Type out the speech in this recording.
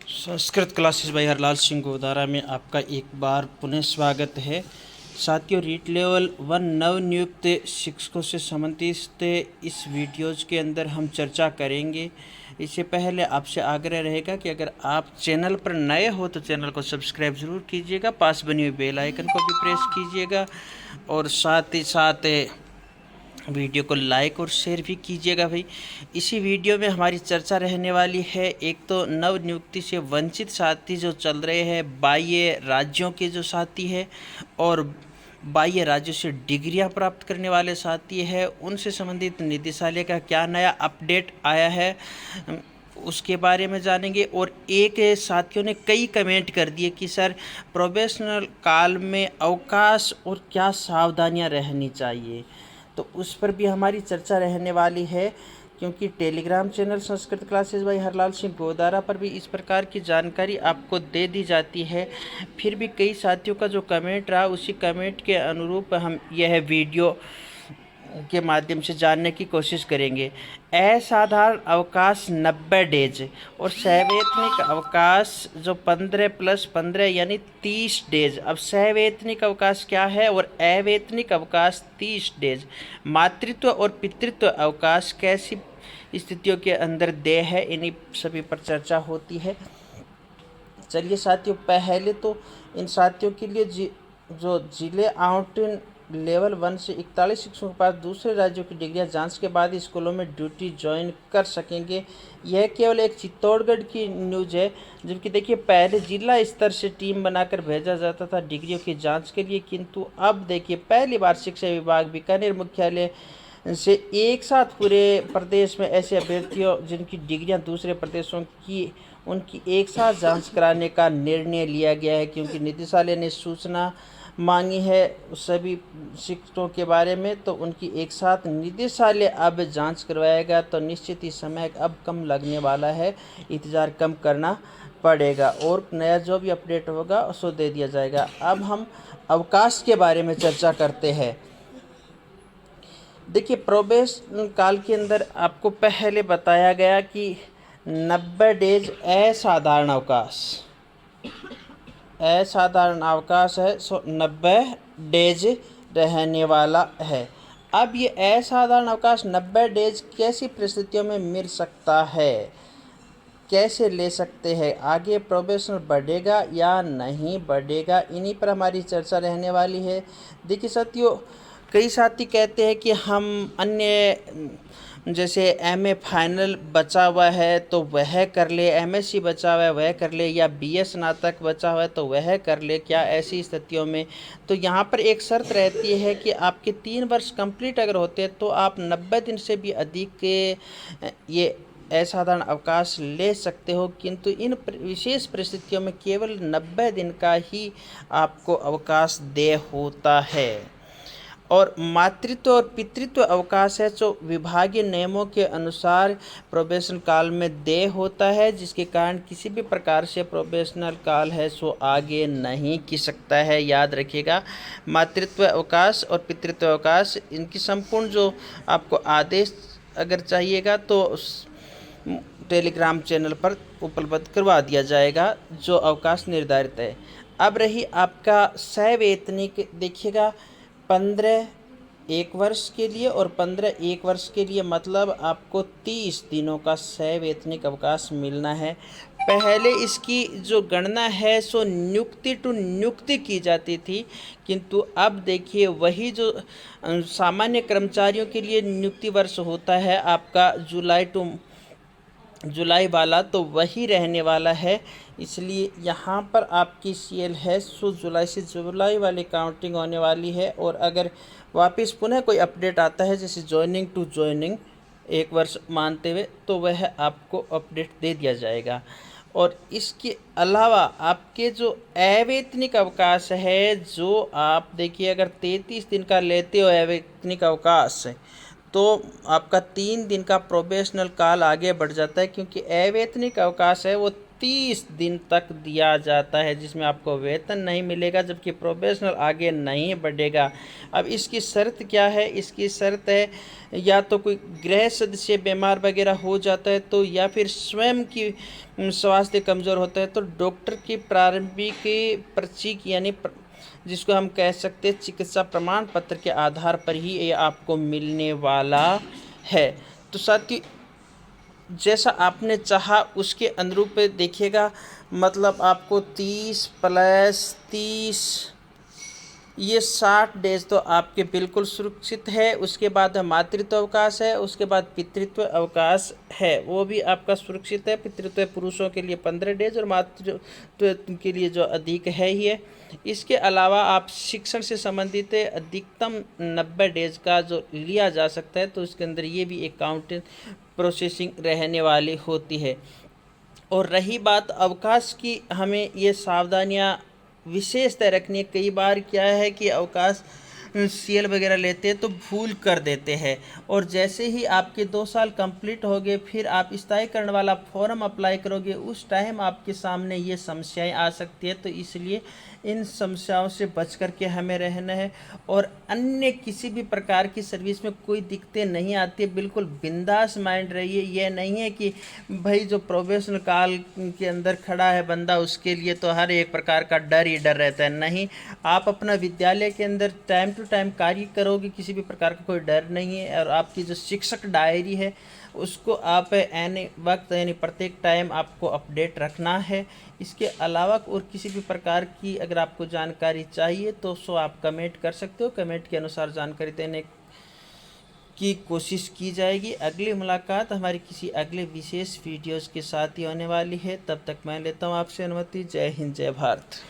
Sanskrit classes by Harlal Singh Godara में आपका एक बार पुनः स्वागत है। साथियों, रीट लेवल 1 नवनियुक्त शिक्षकों से संबंधित इस वीडियोज़ के अंदर हम चर्चा करेंगे। इससे पहले आपसे आग्रह रहेगा कि अगर आप चैनल पर नए हो तो चैनल को सब्सक्राइब ज़रूर कीजिएगा, पास बनी हुई बेल आइकन को भी प्रेस कीजिएगा और साथ ही साथ वीडियो को लाइक और शेयर भी कीजिएगा भाई। इसी वीडियो में हमारी चर्चा रहने वाली है, एक तो नव नियुक्ति से वंचित साथी जो चल रहे हैं, बाह्य राज्यों के जो साथी है और बाह्य राज्यों से डिग्रियां प्राप्त करने वाले साथी हैं, उनसे संबंधित निदेशालय का क्या नया अपडेट आया है उसके बारे में जानेंगे। और एक साथियों ने कई कमेंट कर दिए कि सर प्रोबेशनल काल में अवकाश और क्या सावधानियां रहनी चाहिए, तो उस पर भी हमारी चर्चा रहने वाली है, क्योंकि Telegram channel Sanskrit classes by Harlal Singh Godara पर भी इस प्रकार की जानकारी आपको दे दी जाती है। फिर भी कई साथियों का जो कमेंट रहा, उसी कमेंट के अनुरूप हम यह वीडियो के माध्यम से जानने की कोशिश करेंगे। असाधारण अवकाश 90 डेज और सवैतनिक अवकाश जो 15+15 यानी 30 डेज। अब सवैतनिक अवकाश क्या है और अवैतनिक अवकाश 30 डेज। मातृत्व और पितृत्व अवकाश कैसी स्थितियों के अंदर देय है, इन्हीं सभी पर चर्चा होती है। चलिए साथियों, पहले तो इन साथियों के लिए जो जिले आवंटन लेवल 1 से 41 शिक्षकों के पास दूसरे राज्यों की डिग्रियां जांच के बाद स्कूलों में ड्यूटी ज्वाइन कर सकेंगे, यह केवल एक चित्तौड़गढ़ की न्यूज़ है। जबकि देखिए, पहले जिला स्तर से टीम बनाकर भेजा जाता था डिग्रियों की जांच के लिए, किंतु अब देखिए पहली बार शिक्षा विभाग बीकानेर मुख्यालय से एक साथ पूरे प्रदेश में ऐसे अभ्यर्थियों जिनकी डिग्रियां दूसरे प्रदेशों की, उनकी एक साथ जांच कराने का निर्णय लिया गया है। क्योंकि निदेशालय ने सूचना मांगी है सभी शिक्षकों के बारे में, तो उनकी एक साथ निदेशालय अब जांच करवाएगा, तो निश्चित ही समय अब कम लगने वाला है, इंतज़ार कम करना पड़ेगा और नया जो भी अपडेट होगा उसको दे दिया जाएगा। अब हम अवकाश के बारे में चर्चा करते हैं। देखिए, प्रोबेशन काल के अंदर आपको पहले बताया गया कि 90 डेज असाधारण अवकाश है, सो 90 डेज रहने वाला है। अब ये असाधारण अवकाश 90 डेज कैसी परिस्थितियों में मिल सकता है, कैसे ले सकते हैं, आगे प्रोबेशन बढ़ेगा या नहीं बढ़ेगा, इन्हीं पर हमारी चर्चा रहने वाली है। देखिए साथियों, कई साथी कहते हैं कि हम अन्य जैसे एमए फाइनल बचा हुआ है तो वह कर ले, एमएससी बचा हुआ है वह कर ले, या बीए स्नातक बचा हुआ है तो वह कर ले। क्या ऐसी स्थितियों में तो यहाँ पर एक शर्त रहती है कि आपके 3 वर्ष कंप्लीट अगर होते हैं तो आप 90 दिन से भी अधिक के ये असाधारण अवकाश ले सकते हो, किंतु इन विशेष परिस्थितियों में केवल 90 दिन का ही आपको अवकाश देय होता है। और मातृत्व और पितृत्व अवकाश है जो विभागीय नियमों के अनुसार प्रोबेशन काल में देय होता है, जिसके कारण किसी भी प्रकार से प्रोबेशनल काल है सो आगे नहीं की सकता है। याद रखिएगा, मातृत्व अवकाश और पितृत्व अवकाश, इनकी संपूर्ण जो आपको आदेश अगर चाहिएगा तो टेलीग्राम चैनल पर उपलब्ध करवा दिया जाएगा जो अवकाश निर्धारित है। अब रही आपका सवैतनिक, देखिएगा 15 1 वर्ष के लिए और 15 1 वर्ष के लिए, मतलब आपको 30 दिनों का सवैतनिक अवकाश मिलना है। पहले इसकी जो गणना है सो नियुक्ति टू नियुक्ति की जाती थी, किंतु अब देखिए वही जो सामान्य कर्मचारियों के लिए नियुक्ति वर्ष होता है आपका जुलाई वाला, तो वही रहने वाला है। इसलिए यहाँ पर आपकी सीएल है सो जुलाई से जुलाई वाली काउंटिंग होने वाली है। और अगर वापस पुनः कोई अपडेट आता है जैसे ज्वाइनिंग टू ज्वाइनिंग 1 वर्ष मानते हुए, तो वह आपको अपडेट दे दिया जाएगा। और इसके अलावा आपके जो अवैतनिक अवकाश है, जो आप देखिए अगर 33 दिन का लेते हो अवैतनिक अवकाश, तो आपका 3 दिन का प्रोबेशनल काल आगे बढ़ जाता है, क्योंकि अवैतनिक अवकाश है वो 30 दिन तक दिया जाता है, जिसमें आपको वेतन नहीं मिलेगा, जबकि प्रोबेशनल आगे नहीं बढ़ेगा। अब इसकी शर्त क्या है? इसकी शर्त है या तो कोई गृह सदस्य बीमार वगैरह हो जाता है तो, या फिर स्वयं की स्वास्थ्य कमज़ोर होता है तो डॉक्टर की प्रारंभिक पर्ची की, यानी जिसको हम कह सकते हैं चिकित्सा प्रमाण पत्र के आधार पर ही ये आपको मिलने वाला है। तो साथियों, जैसा आपने चाहा उसके अनुरूप देखिएगा, मतलब आपको 30 प्लस 30 ये 60 डेज तो आपके बिल्कुल सुरक्षित है। उसके बाद मातृत्व अवकाश है, उसके बाद पितृत्व अवकाश है, वो भी आपका सुरक्षित है। पितृत्व पुरुषों के लिए 15 डेज और मातृत्व के लिए जो अधिक है ही है। इसके अलावा आप शिक्षण से संबंधित अधिकतम 90 डेज का जो लिया जा सकता है, तो उसके अंदर ये भी अकाउंट प्रोसेसिंग रहने वाली होती है। और रही बात अवकाश की, हमें ये सावधानियाँ विशेषतः रखनी है। कई बार क्या है कि अवकाश सीएल वगैरह लेते हैं तो भूल कर देते हैं, और जैसे ही आपके 2 साल कंप्लीट हो गए, फिर आप स्थायीकरण वाला फॉर्म अप्लाई करोगे, उस टाइम आपके सामने ये समस्याएं आ सकती है। तो इसलिए इन समस्याओं से बच कर के हमें रहना है, और अन्य किसी भी प्रकार की सर्विस में कोई दिक्कतें नहीं आती है। बिल्कुल बिंदास माइंड रहिए। यह नहीं है कि भाई जो प्रोबेशनल काल के अंदर खड़ा है बंदा, उसके लिए तो हर एक प्रकार का डर ही डर रहता है। नहीं, आप अपना विद्यालय के अंदर टाइम टू टाइम कार्य करोगे, किसी भी प्रकार का कोई डर नहीं है। और आपकी जो शिक्षक डायरी है उसको आप एनी वक्त यानी प्रत्येक टाइम आपको अपडेट रखना है। इसके अलावा और किसी भी प्रकार की अगर आपको जानकारी चाहिए तो सो आप कमेंट कर सकते हो। कमेंट के अनुसार जानकारी देने की कोशिश की जाएगी। अगली मुलाकात हमारी किसी अगले विशेष वीडियोज़ के साथ ही होने वाली है। तब तक मैं लेता हूँ आपसे अनुमति। जय हिंद, जय भारत।